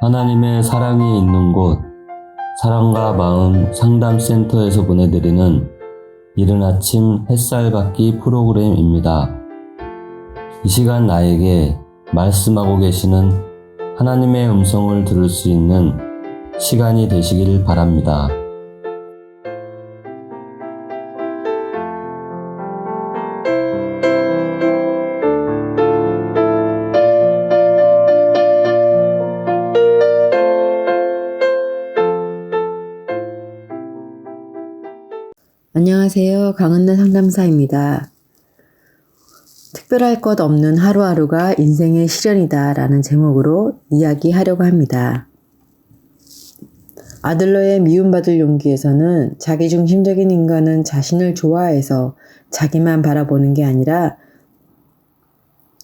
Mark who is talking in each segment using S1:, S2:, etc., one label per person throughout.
S1: 하나님의 사랑이 있는 곳, 사랑과 마음 상담센터에서 보내드리는 이른 아침 햇살 받기 프로그램입니다. 이 시간 나에게 말씀하고 계시는 하나님의 음성을 들을 수 있는 시간이 되시길 바랍니다.
S2: 안녕하세요. 강은나 상담사입니다. 특별할 것 없는 하루하루가 인생의 시련이다 라는 제목으로 이야기하려고 합니다. 아들러의 미움받을 용기에서는 자기중심적인 인간은 자신을 좋아해서 자기만 바라보는 게 아니라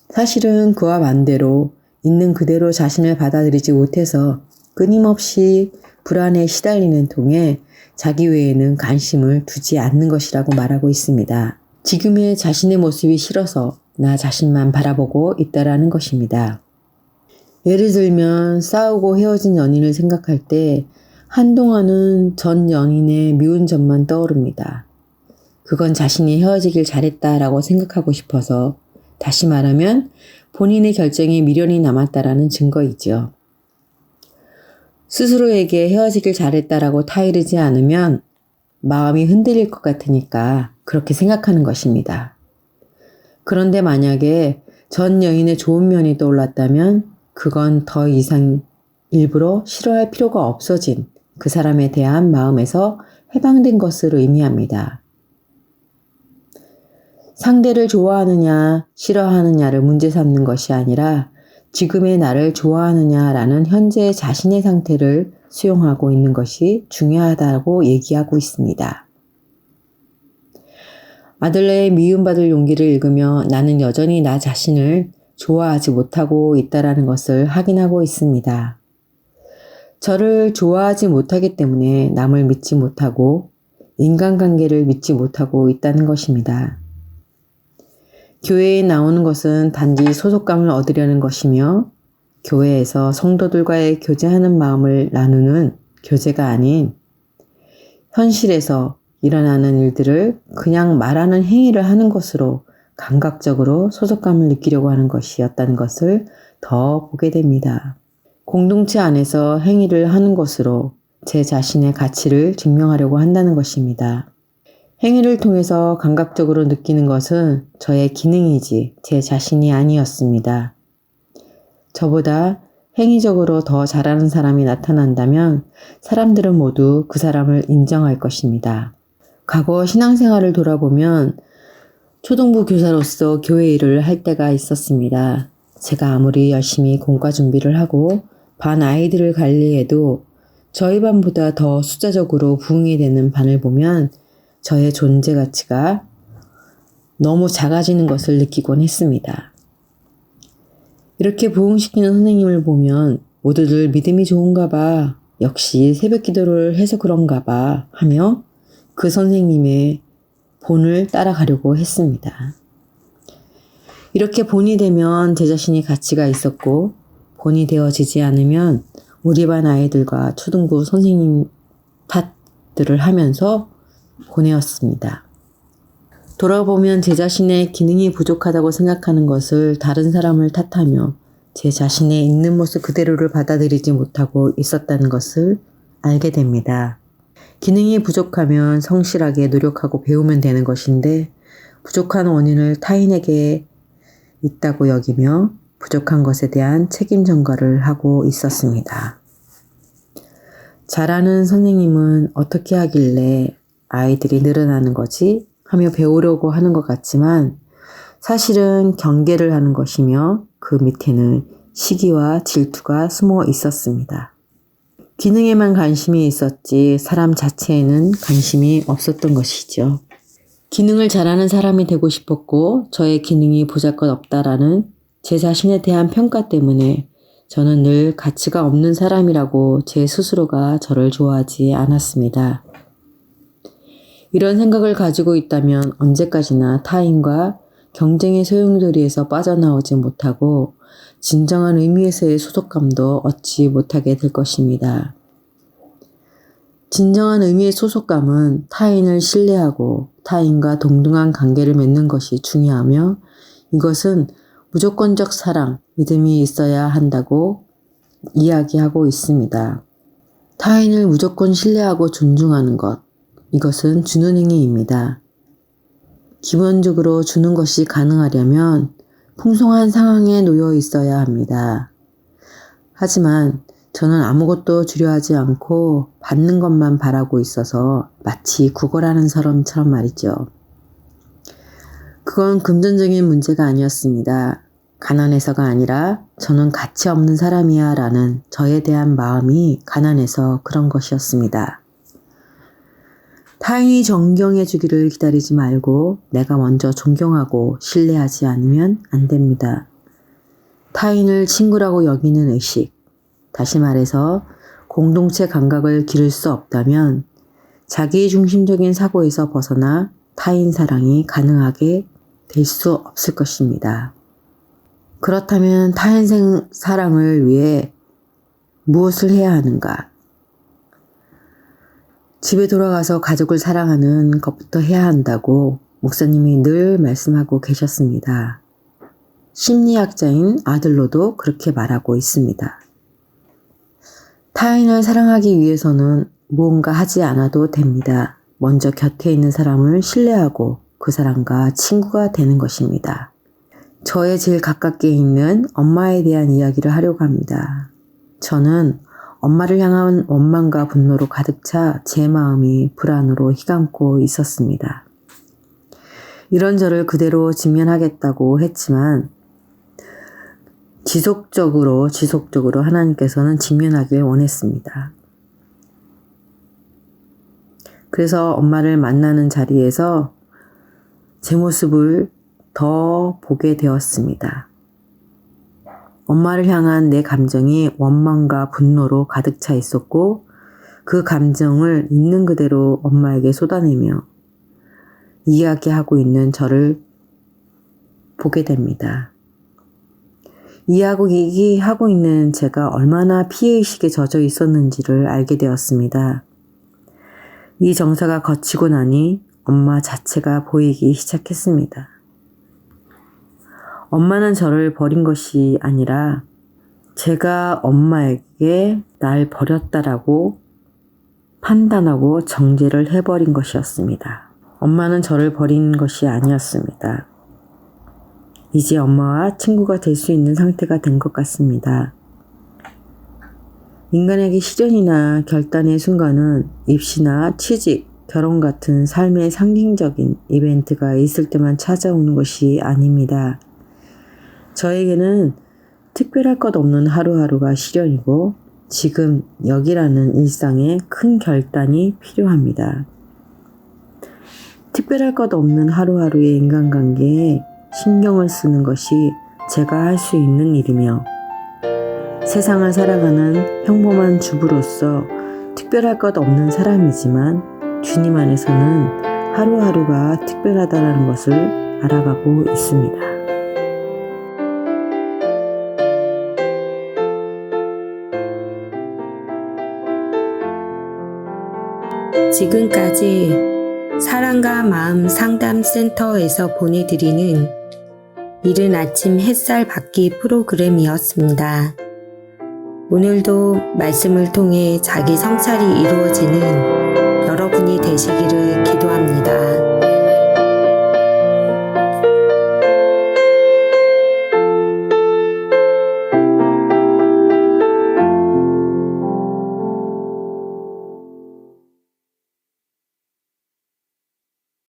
S2: 사실은 그와 반대로 있는 그대로 자신을 받아들이지 못해서 끊임없이 불안에 시달리는 통에 자기 외에는 관심을 두지 않는 것이라고 말하고 있습니다. 지금의 자신의 모습이 싫어서 나 자신만 바라보고 있다라는 것입니다. 예를 들면 싸우고 헤어진 연인을 생각할 때 한동안은 전 연인의 미운 점만 떠오릅니다. 그건 자신이 헤어지길 잘했다라고 생각하고 싶어서, 다시 말하면 본인의 결정에 미련이 남았다라는 증거이죠. 스스로에게 헤어지길 잘했다라고 타이르지 않으면 마음이 흔들릴 것 같으니까 그렇게 생각하는 것입니다. 그런데 만약에 전 여인의 좋은 면이 떠올랐다면 그건 더 이상 일부러 싫어할 필요가 없어진 그 사람에 대한 마음에서 해방된 것을 의미합니다. 상대를 좋아하느냐 싫어하느냐를 문제 삼는 것이 아니라 지금의 나를 좋아하느냐라는 현재의 자신의 상태를 수용하고 있는 것이 중요하다고 얘기하고 있습니다. 아들레의 미움받을 용기를 읽으며 나는 여전히 나 자신을 좋아하지 못하고 있다는 것을 확인하고 있습니다. 저를 좋아하지 못하기 때문에 남을 믿지 못하고 인간관계를 믿지 못하고 있다는 것입니다. 교회에 나오는 것은 단지 소속감을 얻으려는 것이며 교회에서 성도들과의 교제하는 마음을 나누는 교제가 아닌 현실에서 일어나는 일들을 그냥 말하는 행위를 하는 것으로 감각적으로 소속감을 느끼려고 하는 것이었다는 것을 더 보게 됩니다. 공동체 안에서 행위를 하는 것으로 제 자신의 가치를 증명하려고 한다는 것입니다. 행위를 통해서 감각적으로 느끼는 것은 저의 기능이지 제 자신이 아니었습니다. 저보다 행위적으로 더 잘하는 사람이 나타난다면 사람들은 모두 그 사람을 인정할 것입니다. 과거 신앙생활을 돌아보면 초등부 교사로서 교회 일을 할 때가 있었습니다. 제가 아무리 열심히 공과 준비를 하고 반 아이들을 관리해도 저희 반보다 더 숫자적으로 부흥이 되는 반을 보면 저의 존재 가치가 너무 작아지는 것을 느끼곤 했습니다. 이렇게 부흥시키는 선생님을 보면 모두들 믿음이 좋은가 봐, 역시 새벽 기도를 해서 그런가 봐 하며 그 선생님의 본을 따라가려고 했습니다. 이렇게 본이 되면 제 자신이 가치가 있었고 본이 되어지지 않으면 우리 반 아이들과 초등부 선생님 탓들을 하면서 보내었습니다. 돌아보면 제 자신의 기능이 부족하다고 생각하는 것을 다른 사람을 탓하며 제 자신의 있는 모습 그대로를 받아들이지 못하고 있었다는 것을 알게 됩니다. 기능이 부족하면 성실하게 노력하고 배우면 되는 것인데 부족한 원인을 타인에게 있다고 여기며 부족한 것에 대한 책임 전가를 하고 있었습니다. 잘하는 선생님은 어떻게 하길래 아이들이 늘어나는 거지 하며 배우려고 하는 것 같지만 사실은 경계를 하는 것이며 그 밑에는 시기와 질투가 숨어 있었습니다. 기능에만 관심이 있었지 사람 자체에는 관심이 없었던 것이죠. 기능을 잘하는 사람이 되고 싶었고 저의 기능이 보잘것없다라는 제 자신에 대한 평가 때문에 저는 늘 가치가 없는 사람이라고 제 스스로가 저를 좋아하지 않았습니다. 이런 생각을 가지고 있다면 언제까지나 타인과 경쟁의 소용돌이에서 빠져나오지 못하고 진정한 의미에서의 소속감도 얻지 못하게 될 것입니다. 진정한 의미의 소속감은 타인을 신뢰하고 타인과 동등한 관계를 맺는 것이 중요하며 이것은 무조건적 사랑, 믿음이 있어야 한다고 이야기하고 있습니다. 타인을 무조건 신뢰하고 존중하는 것, 이것은 주는 행위입니다. 기본적으로 주는 것이 가능하려면 풍성한 상황에 놓여 있어야 합니다. 하지만 저는 아무것도 주려 하지 않고 받는 것만 바라고 있어서 마치 구걸하는 사람처럼 말이죠. 그건 금전적인 문제가 아니었습니다. 가난해서가 아니라 저는 가치 없는 사람이야 라는 저에 대한 마음이 가난해서 그런 것이었습니다. 타인이 존경해 주기를 기다리지 말고 내가 먼저 존경하고 신뢰하지 않으면 안 됩니다. 타인을 친구라고 여기는 의식, 다시 말해서 공동체 감각을 기를 수 없다면 자기중심적인 사고에서 벗어나 타인 사랑이 가능하게 될 수 없을 것입니다. 그렇다면 타인 사랑을 위해 무엇을 해야 하는가? 집에 돌아가서 가족을 사랑하는 것부터 해야 한다고 목사님이 늘 말씀하고 계셨습니다. 심리학자인 아들로도 그렇게 말하고 있습니다. 타인을 사랑하기 위해서는 무언가 하지 않아도 됩니다. 먼저 곁에 있는 사람을 신뢰하고 그 사람과 친구가 되는 것입니다. 저의 제일 가깝게 있는 엄마에 대한 이야기를 하려고 합니다. 저는 엄마를 향한 원망과 분노로 가득 차 제 마음이 불안으로 휘감고 있었습니다. 이런 저를 그대로 직면하겠다고 했지만 지속적으로 하나님께서는 직면하길 원했습니다. 그래서 엄마를 만나는 자리에서 제 모습을 더 보게 되었습니다. 엄마를 향한 내 감정이 원망과 분노로 가득 차 있었고 그 감정을 있는 그대로 엄마에게 쏟아내며 이야기하고 있는 저를 보게 됩니다. 이야기하고 있는 제가 얼마나 피해의식에 젖어 있었는지를 알게 되었습니다. 이 정사가 거치고 나니 엄마 자체가 보이기 시작했습니다. 엄마는 저를 버린 것이 아니라 제가 엄마에게 날 버렸다라고 판단하고 정죄를 해버린 것이었습니다. 엄마는 저를 버린 것이 아니었습니다. 이제 엄마와 친구가 될 수 있는 상태가 된 것 같습니다. 인간에게 시련이나 결단의 순간은 입시나 취직, 결혼 같은 삶의 상징적인 이벤트가 있을 때만 찾아오는 것이 아닙니다. 저에게는 특별할 것 없는 하루하루가 시련이고 지금 여기라는 일상에 큰 결단이 필요합니다. 특별할 것 없는 하루하루의 인간관계에 신경을 쓰는 것이 제가 할 수 있는 일이며 세상을 살아가는 평범한 주부로서 특별할 것 없는 사람이지만 주님 안에서는 하루하루가 특별하다는 것을 알아가고 있습니다.
S3: 지금까지 사랑과 마음 상담센터에서 보내드리는 이른 아침 햇살 받기 프로그램이었습니다. 오늘도 말씀을 통해 자기 성찰이 이루어지는 여러분이 되시기를 기도합니다.